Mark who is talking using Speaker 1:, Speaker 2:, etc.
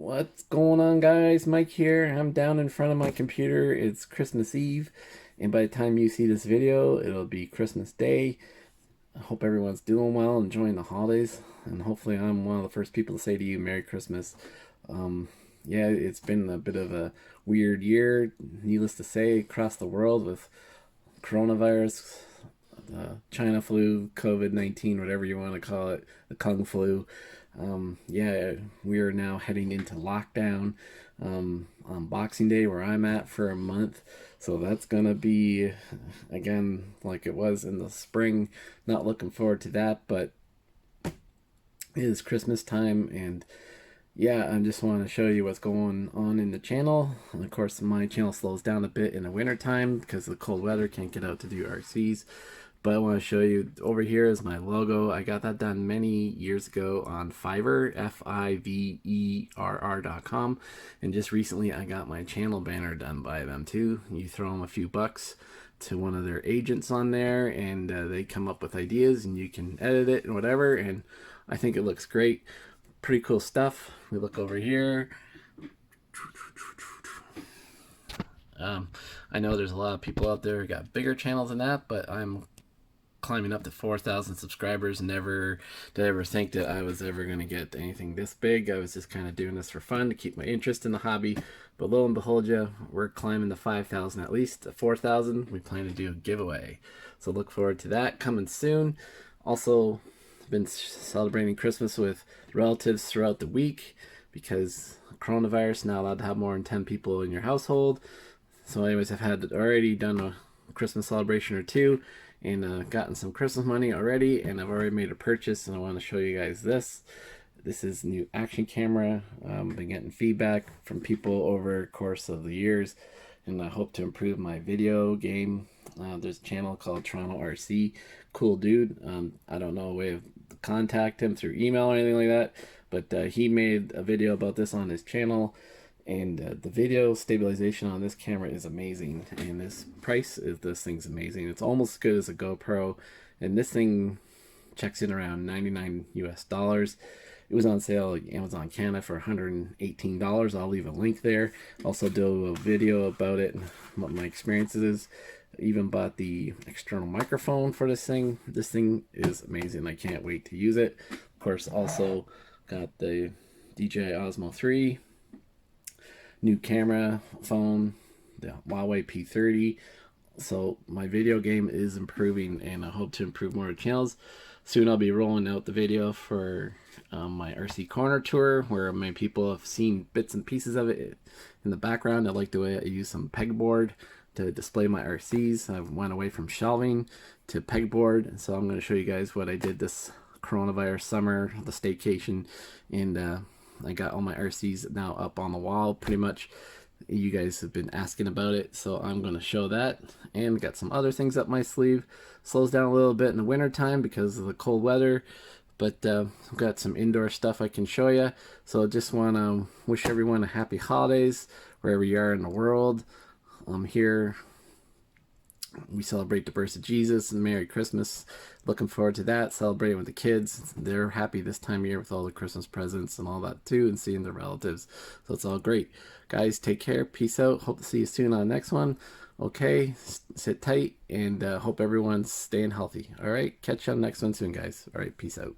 Speaker 1: What's going on, guys? Mike here. I'm down in front of my computer. It's Christmas Eve, and by the time you see this video, it'll be Christmas Day. I hope everyone's doing well, enjoying the holidays, and hopefully I'm one of the first people to say to you Merry Christmas. Um, yeah, it's been a bit of a weird year, needless to say, across the world with coronavirus, China flu, COVID-19, whatever you want to call it, the Kung flu. Yeah, we are now heading into lockdown on Boxing Day, where I'm at, for a month. So that's gonna be, again, like it was in the spring. Not looking forward to that, but it is Christmas time, and yeah, I just want to show you what's going on in the channel. And of course, my channel slows down a bit in the winter time because of the cold weather, can't get out to do RCs. But I want to show you, over here is my logo. I got that done many years ago on Fiverr, Fiverr.com. And just recently I got my channel banner done by them too. You throw them a few bucks to one of their agents on there, and they come up with ideas, and you can edit it and whatever. And I think it looks great. Pretty cool stuff. We look over here. I know there's a lot of people out there who got bigger channels than that, but I'm climbing up to 4,000 subscribers. Never did I ever think that I was ever going to get anything this big. I was just kind of doing this for fun to keep my interest in the hobby. But lo and behold, we're climbing to 5,000, at least 4,000. We plan to do a giveaway, so look forward to that coming soon. Also, been celebrating Christmas with relatives throughout the week because coronavirus, not allowed to have more than 10 people in your household. So anyways, I've had already done a Christmas celebration or two, and gotten some Christmas money already, and I've already made a purchase, and I want to show you guys this. This is new action camera. Been getting feedback from people over the course of the years, and I hope to improve my video game. There's a channel called Toronto RC. Cool dude. I don't know a way of contact him through email or anything like that, but he made a video about this on his channel, and the video stabilization on this camera is amazing, and this price is, this thing's amazing. It's almost as good as a GoPro, and this thing checks in around $99 US. It was on sale at Amazon Canada for $118. I'll leave a link there. Also do a video about it and what my experiences is. Even bought the external microphone for this thing. This thing is amazing. I can't wait to use it. Of course, also got the DJI Osmo 3, new camera, phone, the Huawei P30. So my video game is improving, and I hope to improve more channels. Soon I'll be rolling out the video for my RC Corner tour, where many people have seen bits and pieces of it in the background. I like the way I use some pegboard to display my RCs. I went away from shelving to pegboard, and so I'm going to show you guys what I did this coronavirus summer, the staycation, and I got all my RCs now up on the wall pretty much. You guys have been asking about it, so I'm going to show that, and got some other things up my sleeve. Slows down a little bit in the winter time because of the cold weather, but I've got some indoor stuff I can show you. So I just want to wish everyone a happy holidays wherever you are in the world. Here we celebrate the birth of Jesus, and Merry Christmas. Looking forward to that, celebrating with the kids. They're happy this time of year with all the Christmas presents and all that too, and seeing their relatives. So it's all great. Guys, take care. Peace out. Hope to see you soon on the next one. Okay, sit tight, and hope everyone's staying healthy. All right, catch you on the next one soon, guys. All right, peace out.